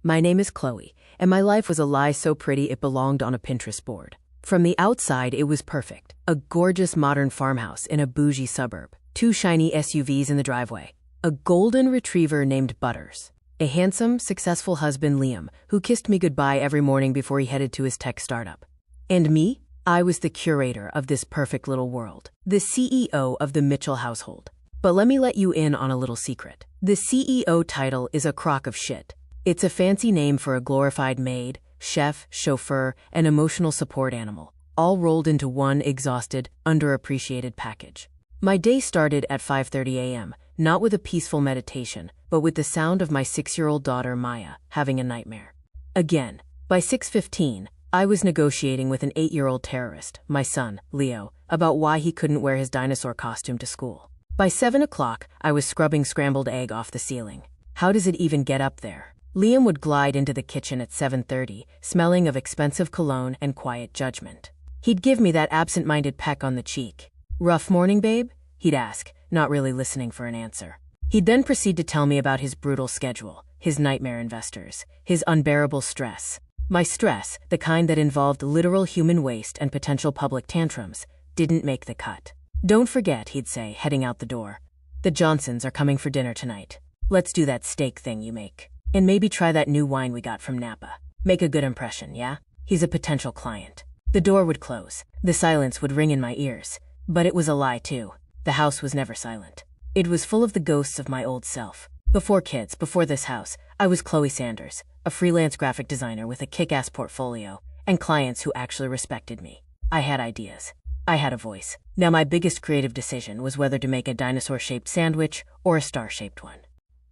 My name is Chloe, and my life was a lie so pretty it belonged on a Pinterest board. From the outside, it was perfect. A gorgeous modern farmhouse in a bougie suburb. 2 shiny SUVs in the driveway. A golden retriever named Butters. A handsome, successful husband, Liam, who kissed me goodbye every morning before he headed to his tech startup. And me? I was the curator of this perfect little world. The CEO of the Mitchell household. But let me let you in on a little secret. The CEO title is a crock of shit. It's a fancy name for a glorified maid, chef, chauffeur, and emotional support animal, all rolled into one exhausted, underappreciated package. My day started at 5:30 a.m., not with a peaceful meditation, but with the sound of my 6-year-old daughter, Maya, having a nightmare. Again, by 6:15, I was negotiating with an 8-year-old terrorist, my son, Leo, about why he couldn't wear his dinosaur costume to school. By 7 o'clock, I was scrubbing scrambled egg off the ceiling. How does it even get up there? Liam would glide into the kitchen at 7:30, smelling of expensive cologne and quiet judgment. He'd give me that absent-minded peck on the cheek. "Rough morning, babe?" he'd ask, not really listening for an answer. He'd then proceed to tell me about his brutal schedule, his nightmare investors, his unbearable stress. My stress, the kind that involved literal human waste and potential public tantrums, didn't make the cut. "Don't forget," he'd say, heading out the door. "The Johnsons are coming for dinner tonight. Let's do that steak thing you make. And maybe try that new wine we got from Napa. Make a good impression, yeah?" He's a potential client. The door would close. The silence would ring in my ears. But it was a lie, too. The house was never silent. It was full of the ghosts of my old self. Before kids, before this house, I was Chloe Sanders, a freelance graphic designer with a kick-ass portfolio, and clients who actually respected me. I had ideas. I had a voice. Now my biggest creative decision was whether to make a dinosaur-shaped sandwich or a star-shaped one.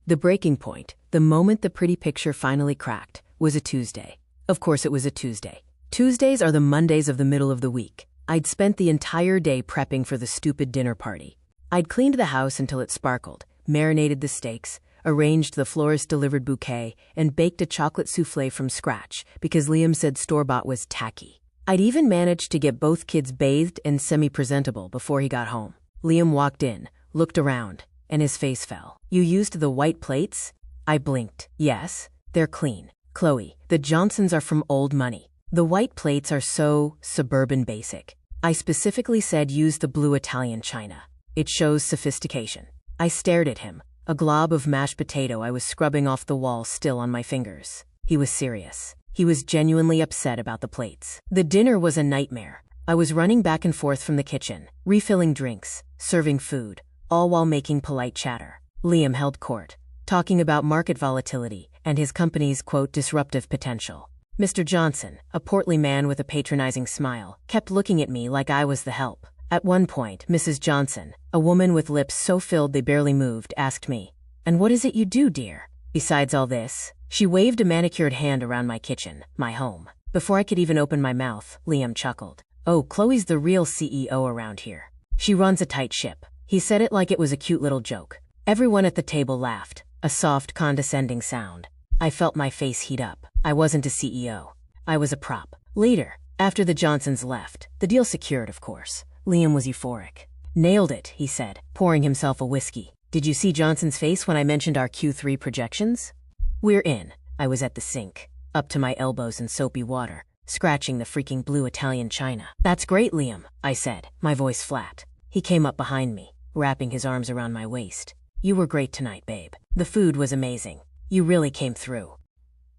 The breaking point, the moment the pretty picture finally cracked, was a Tuesday. Of course it was a Tuesday. Tuesdays are the Mondays of the middle of the week. I'd spent the entire day prepping for the stupid dinner party. I'd cleaned the house until it sparkled, marinated the steaks, arranged the florist-delivered bouquet, and baked a chocolate soufflé from scratch because Liam said store-bought was tacky. I'd even managed to get both kids bathed and semi-presentable before he got home. Liam walked in, looked around, and his face fell. "You used the white plates?" I blinked. "Yes, they're clean. Chloe, the Johnsons are from old money. The white plates are so suburban basic. I specifically said use the blue Italian china. It shows sophistication." I stared at him, a glob of mashed potato I was scrubbing off the wall still on my fingers. He was serious. He was genuinely upset about the plates. The dinner was a nightmare. I was running back and forth from the kitchen, refilling drinks, serving food, all while making polite chatter. Liam held court, talking about market volatility and his company's, quote, disruptive potential. Mr. Johnson, a portly man with a patronizing smile, kept looking at me like I was the help. At one point, Mrs. Johnson, a woman with lips so filled they barely moved, asked me, "And what is it you do, dear? Besides all this?" She waved a manicured hand around my kitchen, my home. Before I could even open my mouth, Liam chuckled. "Oh, Chloe's the real CEO around here. She runs a tight ship." He said it like it was a cute little joke. Everyone at the table laughed, a soft, condescending sound. I felt my face heat up. I wasn't a CEO. I was a prop. Later, after the Johnsons left, the deal secured, of course, Liam was euphoric. "Nailed it," he said, pouring himself a whiskey. "Did you see Johnson's face when I mentioned our Q3 projections?" "We're in." I was at the sink, up to my elbows in soapy water, scratching the freaking blue Italian china. "That's great, Liam," I said, my voice flat. He came up behind me, wrapping his arms around my waist. "You were great tonight, babe. The food was amazing. You really came through."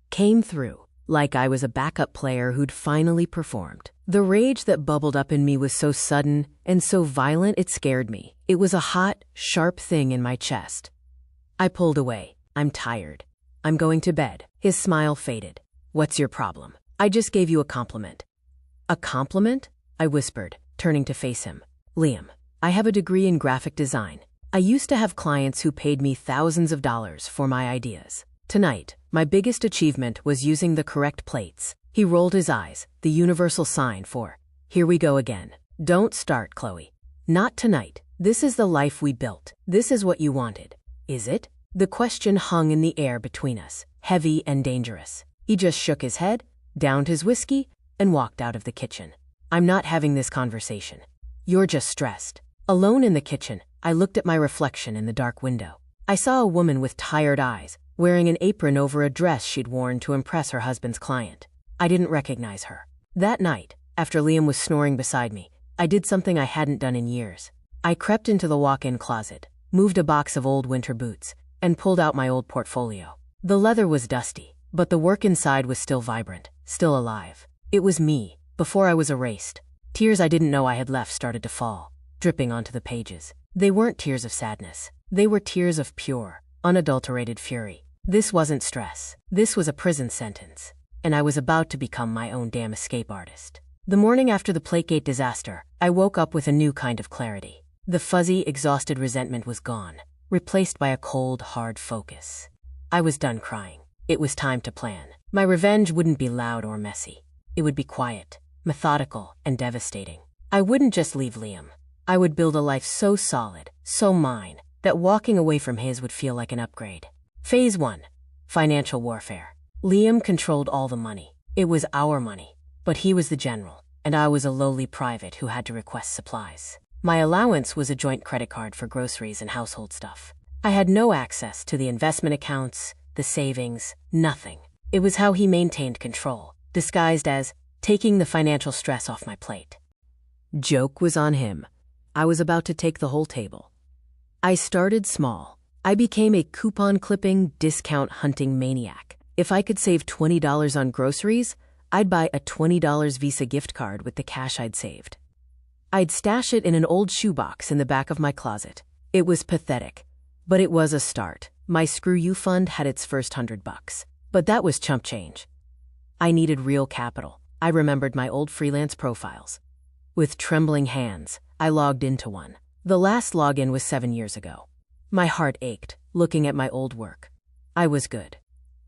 Came through, like I was a backup player who'd finally performed. The rage that bubbled up in me was so sudden and so violent it scared me. It was a hot, sharp thing in my chest. I pulled away. "I'm tired. I'm going to bed." His smile faded. "What's your problem? I just gave you a compliment." "A compliment?" I whispered, turning to face him. "Liam, I have a degree in graphic design. I used to have clients who paid me thousands of dollars for my ideas. Tonight, my biggest achievement was using the correct plates." He rolled his eyes, the universal sign for, "Here we go again." "Don't start, Chloe. Not tonight. This is the life we built. This is what you wanted. Is it?" The question hung in the air between us, heavy and dangerous. He just shook his head, downed his whiskey, and walked out of the kitchen. "I'm not having this conversation. You're just stressed." Alone in the kitchen, I looked at my reflection in the dark window. I saw a woman with tired eyes, wearing an apron over a dress she'd worn to impress her husband's client. I didn't recognize her. That night, after Liam was snoring beside me, I did something I hadn't done in years. I crept into the walk-in closet, moved a box of old winter boots, and pulled out my old portfolio. The leather was dusty, but the work inside was still vibrant, still alive. It was me, before I was erased. Tears I didn't know I had left started to fall, dripping onto the pages. They weren't tears of sadness. They were tears of pure, unadulterated fury. This wasn't stress. This was a prison sentence. And I was about to become my own damn escape artist. The morning after the Plategate disaster, I woke up with a new kind of clarity. The fuzzy, exhausted resentment was gone, replaced by a cold, hard focus. I was done crying. It was time to plan. My revenge wouldn't be loud or messy. It would be quiet, methodical, and devastating. I wouldn't just leave Liam. I would build a life so solid, so mine, that walking away from his would feel like an upgrade. Phase 1. Financial warfare. Liam controlled all the money. It was our money. But he was the general, and I was a lowly private who had to request supplies. My allowance was a joint credit card for groceries and household stuff. I had no access to the investment accounts, the savings, nothing. It was how he maintained control, disguised as taking the financial stress off my plate. Joke was on him. I was about to take the whole table. I started small. I became a coupon-clipping, discount-hunting maniac. If I could save $20 on groceries, I'd buy a $20 Visa gift card with the cash I'd saved. I'd stash it in an old shoebox in the back of my closet. It was pathetic, but it was a start. My Screw You fund had its first $100, but that was chump change. I needed real capital. I remembered my old freelance profiles. With trembling hands, I logged into one. The last login was 7 years ago. My heart ached, looking at my old work. I was good.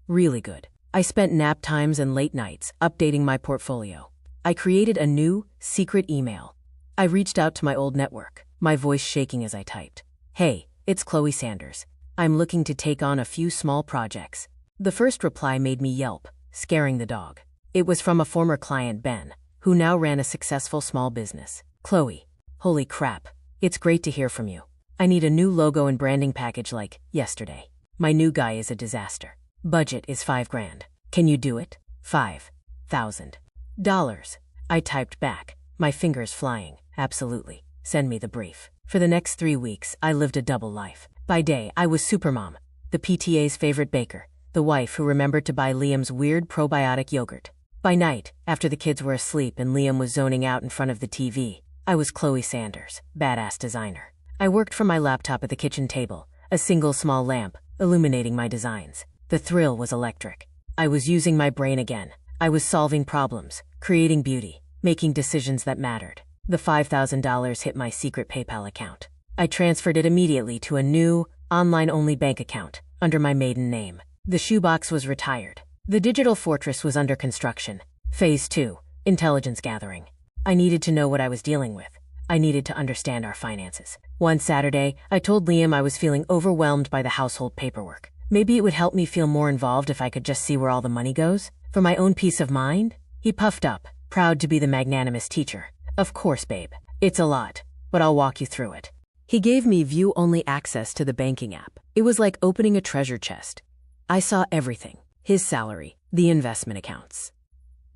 Really good. I spent nap times and late nights updating my portfolio. I created a new, secret email. I reached out to my old network, my voice shaking as I typed. Hey, it's Chloe Sanders. I'm looking to take on a few small projects. The first reply made me yelp, scaring the dog. It was from a former client, Ben, who now ran a successful small business. Chloe, holy crap. It's great to hear from you. I need a new logo and branding package like yesterday. My new guy is a disaster. Budget is $5,000. Can you do it? $5,000. I typed back, my fingers flying. Absolutely. Send me the brief. For the next 3 weeks, I lived a double life. By day, I was Supermom, the PTA's favorite baker, the wife who remembered to buy Liam's weird probiotic yogurt. By night, after the kids were asleep and Liam was zoning out in front of the TV, I was Chloe Sanders, badass designer. I worked from my laptop at the kitchen table, a single small lamp, illuminating my designs. The thrill was electric. I was using my brain again. I was solving problems, creating beauty, making decisions that mattered. The $5,000 hit my secret PayPal account. I transferred it immediately to a new, online-only bank account, under my maiden name. The shoebox was retired. The digital fortress was under construction. Phase 2, intelligence gathering. I needed to know what I was dealing with. I needed to understand our finances. One Saturday, I told Liam I was feeling overwhelmed by the household paperwork. Maybe it would help me feel more involved if I could just see where all the money goes. For my own peace of mind? He puffed up, proud to be the magnanimous teacher. Of course, babe. It's a lot, but I'll walk you through it. He gave me view-only access to the banking app. It was like opening a treasure chest. I saw everything. His salary, the investment accounts,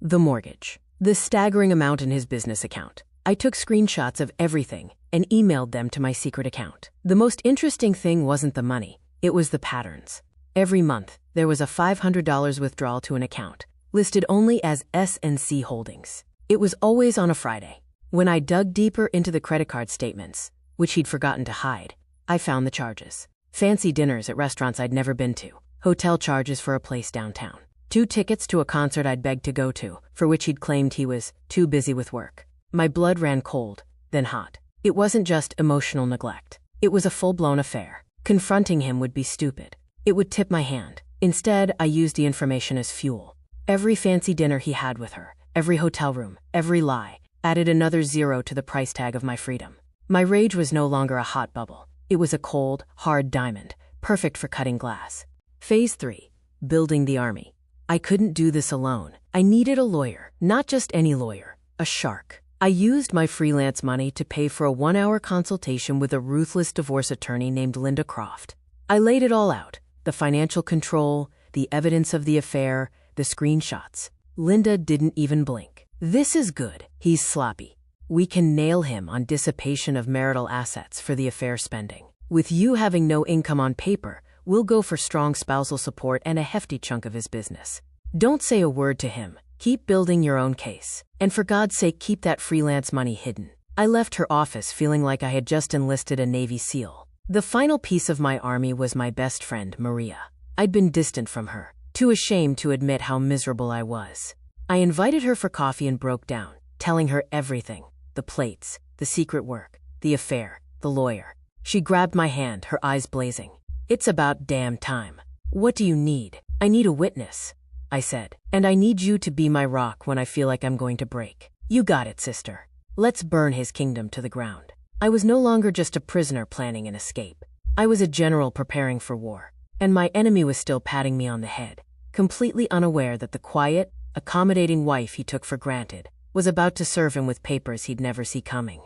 the mortgage, the staggering amount in his business account. I took screenshots of everything and emailed them to my secret account. The most interesting thing wasn't the money. It was the patterns. Every month, there was a $500 withdrawal to an account, listed only as S&C Holdings. It was always on a Friday. When I dug deeper into the credit card statements, which he'd forgotten to hide, I found the charges. Fancy dinners at restaurants I'd never been to, hotel charges for a place downtown, 2 tickets to a concert I'd begged to go to, for which he'd claimed he was too busy with work. My blood ran cold, then hot. It wasn't just emotional neglect. It was a full-blown affair. Confronting him would be stupid. It would tip my hand. Instead, I used the information as fuel. Every fancy dinner he had with her, every hotel room, every lie, added another zero to the price tag of my freedom. My rage was no longer a hot bubble. It was a cold, hard diamond, perfect for cutting glass. Phase 3, building the army. I couldn't do this alone. I needed a lawyer, not just any lawyer, a shark. I used my freelance money to pay for a 1-hour consultation with a ruthless divorce attorney named Linda Croft. I laid it all out, the financial control, the evidence of the affair, the screenshots. Linda didn't even blink. This is good. He's sloppy. We can nail him on dissipation of marital assets for the affair spending. With you having no income on paper, we'll go for strong spousal support and a hefty chunk of his business. Don't say a word to him. Keep building your own case. And for God's sake, keep that freelance money hidden. I left her office feeling like I had just enlisted a Navy SEAL. The final piece of my army was my best friend, Maria. I'd been distant from her, too ashamed to admit how miserable I was. I invited her for coffee and broke down, telling her everything. The plates, the secret work, the affair, the lawyer. She grabbed my hand, her eyes blazing. It's about damn time. What do you need? I need a witness, I said. And I need you to be my rock when I feel like I'm going to break. You got it, sister. Let's burn his kingdom to the ground. I was no longer just a prisoner planning an escape. I was a general preparing for war. And my enemy was still patting me on the head, completely unaware that the quiet, accommodating wife he took for granted was about to serve him with papers he'd never see coming.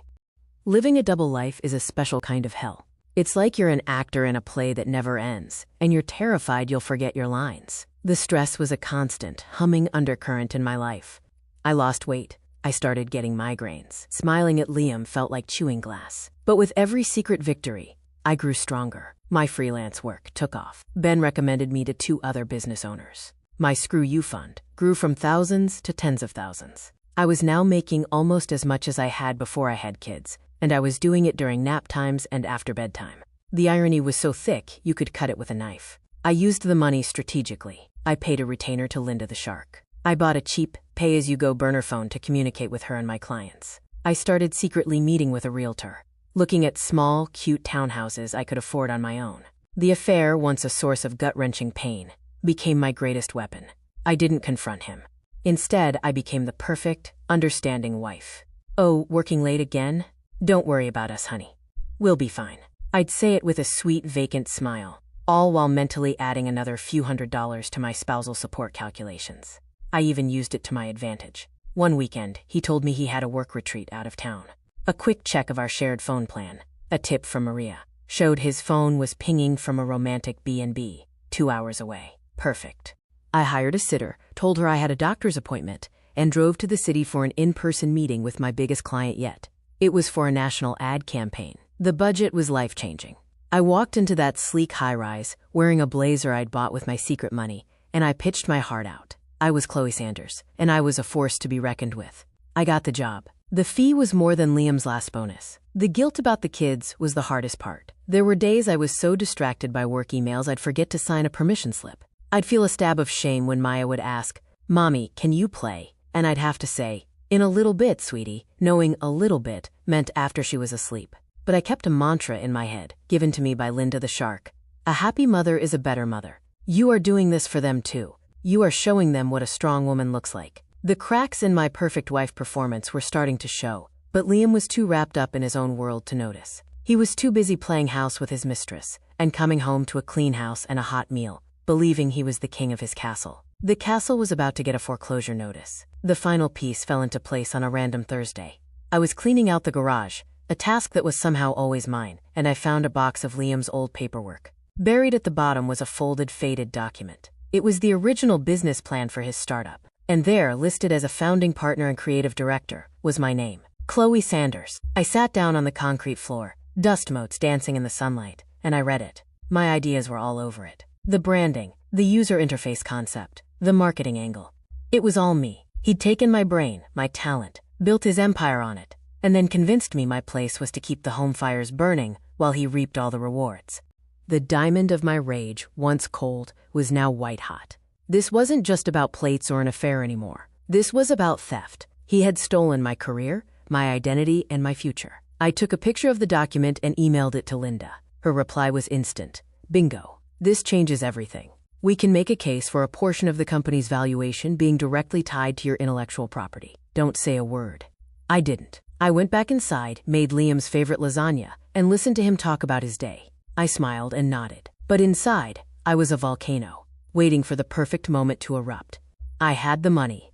Living a double life is a special kind of hell. It's like you're an actor in a play that never ends, and you're terrified you'll forget your lines. The stress was a constant, humming undercurrent in my life. I lost weight. I started getting migraines. Smiling at Liam felt like chewing glass. But with every secret victory, I grew stronger. My freelance work took off. Ben recommended me to 2 other business owners. My Screw You fund grew from thousands to tens of thousands. I was now making almost as much as I had before I had kids, and I was doing it during nap times and after bedtime. The irony was so thick, you could cut it with a knife. I used the money strategically. I paid a retainer to Linda the Shark. I bought a cheap, pay-as-you-go burner phone to communicate with her and my clients. I started secretly meeting with a realtor, looking at small, cute townhouses I could afford on my own. The affair, once a source of gut-wrenching pain, became my greatest weapon. I didn't confront him. Instead, I became the perfect, understanding wife. Oh, working late again? Don't worry about us, honey. We'll be fine. I'd say it with a sweet, vacant smile, all while mentally adding another few $100s to my spousal support calculations. I even used it to my advantage. One weekend, he told me he had a work retreat out of town. A quick check of our shared phone plan, a tip from Maria, showed his phone was pinging from a romantic B&B, 2 hours away. Perfect. I hired a sitter, told her I had a doctor's appointment, and drove to the city for an in-person meeting with my biggest client yet. It was for a national ad campaign. The budget was life-changing. I walked into that sleek high-rise, wearing a blazer I'd bought with my secret money, and I pitched my heart out. I was Chloe Sanders, and I was a force to be reckoned with. I got the job. The fee was more than Liam's last bonus. The guilt about the kids was the hardest part. There were days I was so distracted by work emails I'd forget to sign a permission slip. I'd feel a stab of shame when Maya would ask, "Mommy, can you play?" And I'd have to say, "In a little bit, sweetie," knowing a little bit meant after she was asleep. But I kept a mantra in my head, given to me by Linda the Shark. A happy mother is a better mother. You are doing this for them too. You are showing them what a strong woman looks like. The cracks in my perfect wife performance were starting to show, but Liam was too wrapped up in his own world to notice. He was too busy playing house with his mistress, and coming home to a clean house and a hot meal, believing he was the king of his castle. The castle was about to get a foreclosure notice. The final piece fell into place on a random Thursday. I was cleaning out the garage, a task that was somehow always mine, and I found a box of Liam's old paperwork. Buried at the bottom was a folded, faded document. It was the original business plan for his startup. And there, listed as a founding partner and creative director, was my name, Chloe Sanders. I sat down on the concrete floor, dust motes dancing in the sunlight, and I read it. My ideas were all over it. The branding, the user interface concept, the marketing angle. It was all me. He'd taken my brain, my talent, built his empire on it, and then convinced me my place was to keep the home fires burning while he reaped all the rewards. The diamond of my rage, once cold, was now white hot. This wasn't just about plates or an affair anymore. This was about theft. He had stolen my career, my identity, and my future. I took a picture of the document and emailed it to Linda. Her reply was instant. Bingo. This changes everything. We can make a case for a portion of the company's valuation being directly tied to your intellectual property. Don't say a word. I didn't. I went back inside, made Liam's favorite lasagna, and listened to him talk about his day. I smiled and nodded. But inside, I was a volcano, waiting for the perfect moment to erupt. I had the money.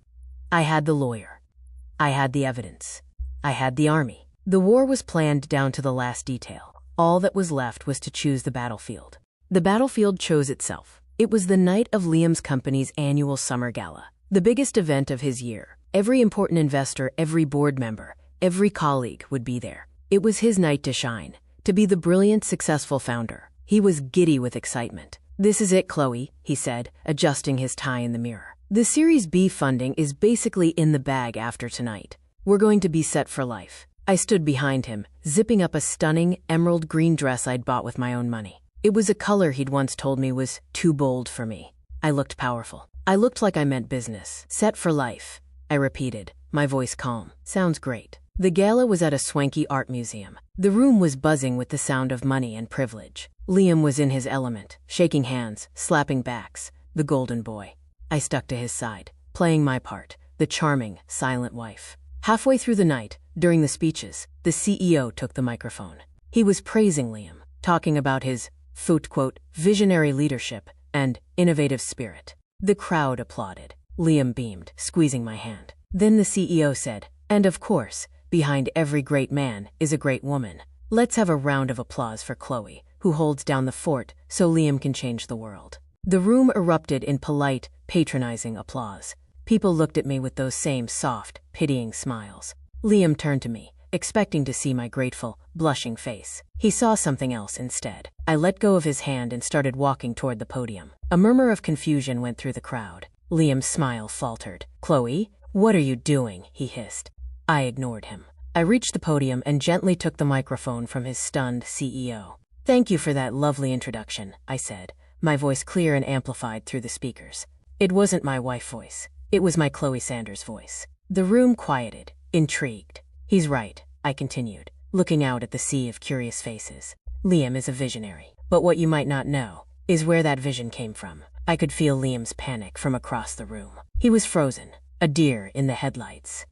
I had the lawyer. I had the evidence. I had the army. The war was planned down to the last detail. All that was left was to choose the battlefield. The battlefield chose itself. It was the night of Liam's company's annual summer gala, the biggest event of his year. Every important investor, every board member, every colleague would be there. It was his night to shine, to be the brilliant, successful founder. He was giddy with excitement. "This is it, Chloe," he said, adjusting his tie in the mirror. "The Series B funding is basically in the bag after tonight. We're going to be set for life." I stood behind him, zipping up a stunning emerald green dress I'd bought with my own money. It was a color he'd once told me was too bold for me. I looked powerful. I looked like I meant business. "Set for life," I repeated, my voice calm. "Sounds great." The gala was at a swanky art museum. The room was buzzing with the sound of money and privilege. Liam was in his element, shaking hands, slapping backs, the golden boy. I stuck to his side, playing my part, the charming, silent wife. Halfway through the night, during the speeches, the CEO took the microphone. He was praising Liam, talking about his, quote, visionary leadership and innovative spirit. The crowd applauded. Liam beamed, squeezing my hand. Then the CEO said, "And of course, behind every great man is a great woman. Let's have a round of applause for Chloe, who holds down the fort so Liam can change the world." The room erupted in polite, patronizing applause. People looked at me with those same soft, pitying smiles. Liam turned to me, expecting to see my grateful, blushing face. He saw something else instead. I let go of his hand and started walking toward the podium. A murmur of confusion went through the crowd. Liam's smile faltered. "Chloe, what are you doing?" he hissed. I ignored him. I reached the podium and gently took the microphone from his stunned CEO. "Thank you for that lovely introduction," I said, my voice clear and amplified through the speakers. It wasn't my wife voice. It was my Chloe Sanders voice. The room quieted, intrigued. "He's right," I continued, looking out at the sea of curious faces. "Liam is a visionary. But what you might not know is where that vision came from." I could feel Liam's panic from across the room. He was frozen, a deer in the headlights.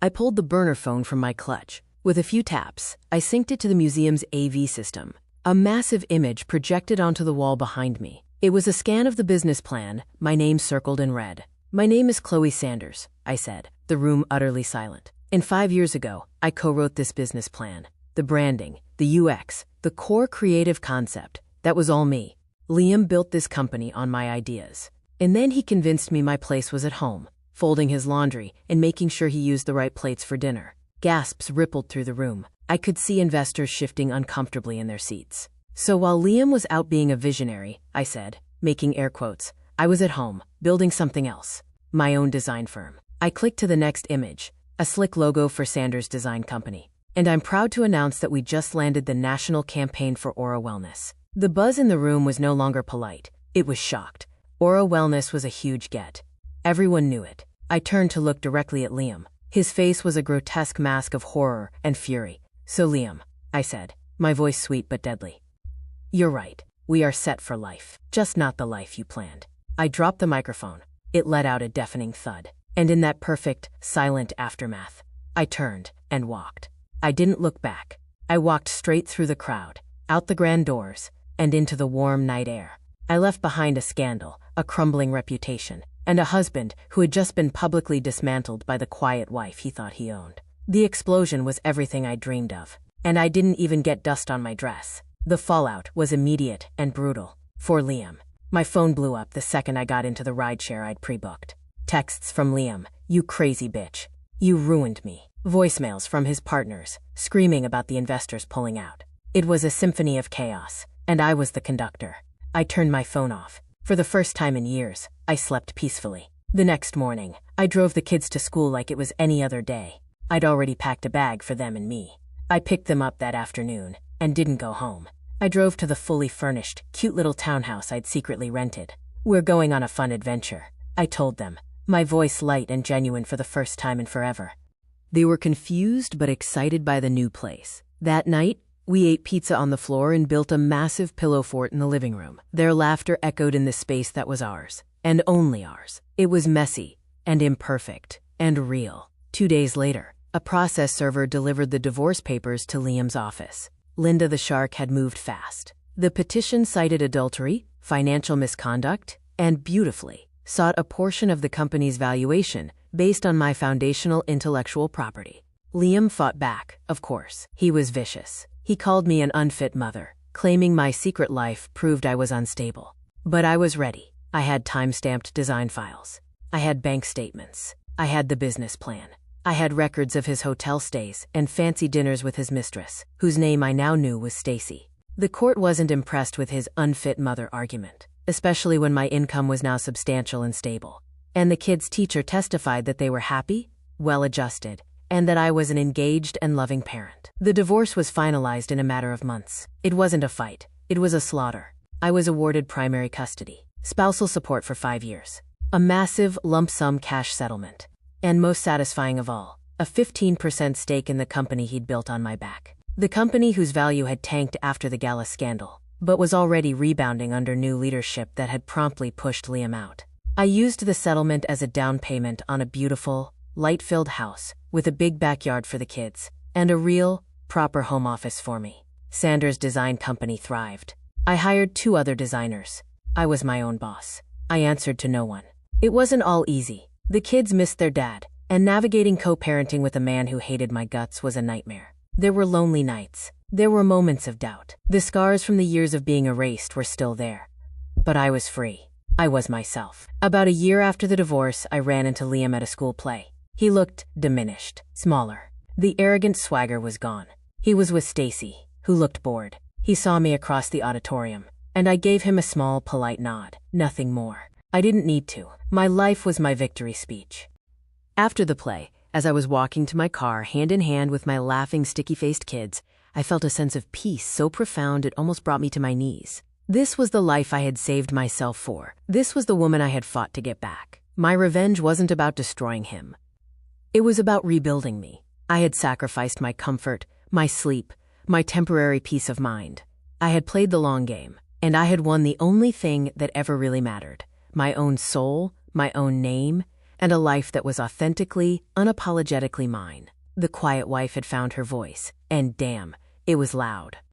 I pulled the burner phone from my clutch. With a few taps, I synced it to the museum's AV system. A massive image projected onto the wall behind me. It was a scan of the business plan, my name circled in red. "My name is Chloe Sanders," I said, the room utterly silent. "And 5 years ago, I co-wrote this business plan. The branding, the UX, the core creative concept, that was all me. Liam built this company on my ideas. And then he convinced me my place was at home, folding his laundry and making sure he used the right plates for dinner." Gasps rippled through the room. I could see investors shifting uncomfortably in their seats. "So while Liam was out being a visionary," I said, making air quotes, "I was at home, building something else. My own design firm." I clicked to the next image, a slick logo for Sanders Design Company. "And I'm proud to announce that we just landed the national campaign for Aura Wellness." The buzz in the room was no longer polite. It was shocked. Aura Wellness was a huge get. Everyone knew it. I turned to look directly at Liam. His face was a grotesque mask of horror and fury. "So Liam," I said, my voice sweet but deadly, "you're right. We are set for life. Just not the life you planned." I dropped the microphone. It let out a deafening thud. And in that perfect, silent aftermath, I turned and walked. I didn't look back. I walked straight through the crowd, out the grand doors, and into the warm night air. I left behind a scandal, a crumbling reputation, and a husband who had just been publicly dismantled by the quiet wife he thought he owned. The explosion was everything I dreamed of, and I didn't even get dust on my dress. The fallout was immediate and brutal. For Liam. My phone blew up the second I got into the rideshare I'd pre-booked. Texts from Liam, "You crazy bitch. You ruined me." Voicemails from his partners, screaming about the investors pulling out. It was a symphony of chaos, and I was the conductor. I turned my phone off. For the first time in years, I slept peacefully. The next morning, I drove the kids to school like it was any other day. I'd already packed a bag for them and me. I picked them up that afternoon and didn't go home. I drove to the fully furnished, cute little townhouse I'd secretly rented. "We're going on a fun adventure," I told them, my voice light and genuine for the first time in forever. They were confused but excited by the new place. That night, we ate pizza on the floor and built a massive pillow fort in the living room. Their laughter echoed in the space that was ours, and only ours. It was messy, and imperfect, and real. 2 days later, a process server delivered the divorce papers to Liam's office. Linda the shark had moved fast. The petition cited adultery, financial misconduct, and beautifully, sought a portion of the company's valuation based on my foundational intellectual property. Liam fought back, of course. He was vicious. He called me an unfit mother, Claiming my secret life proved I was unstable. But I was ready. I had time-stamped design files. I had bank statements. I had the business plan. I had records of his hotel stays and fancy dinners with his mistress, whose name I now knew was Stacy. The court wasn't impressed with his unfit mother argument, especially when my income was now substantial and stable. And the kids' teacher testified that they were happy, well-adjusted, and that I was an engaged and loving parent. The divorce was finalized in a matter of months. It wasn't a fight. It was a slaughter. I was awarded primary custody, spousal support for 5 years, a massive lump sum cash settlement, and most satisfying of all, a 15% stake in the company he'd built on my back. The company whose value had tanked after the Gala scandal, but was already rebounding under new leadership that had promptly pushed Liam out. I used the settlement as a down payment on a beautiful, light-filled house with a big backyard for the kids, and a real, proper home office for me. Sanders' design company thrived. I hired 2 other designers. I was my own boss. I answered to no one. It wasn't all easy. The kids missed their dad, and navigating co-parenting with a man who hated my guts was a nightmare. There were lonely nights. There were moments of doubt. The scars from the years of being erased were still there. But I was free. I was myself. About a year after the divorce, I ran into Liam at a school play. He looked diminished, smaller. The arrogant swagger was gone. He was with Stacy, who looked bored. He saw me across the auditorium, and I gave him a small, polite nod. Nothing more. I didn't need to. My life was my victory speech. After the play, as I was walking to my car hand in hand with my laughing, sticky-faced kids, I felt a sense of peace so profound it almost brought me to my knees. This was the life I had saved myself for. This was the woman I had fought to get back. My revenge wasn't about destroying him. It was about rebuilding me. I had sacrificed my comfort, my sleep, my temporary peace of mind. I had played the long game, and I had won the only thing that ever really mattered: my own soul, my own name, and a life that was authentically, unapologetically mine. The quiet wife had found her voice, and damn, it was loud.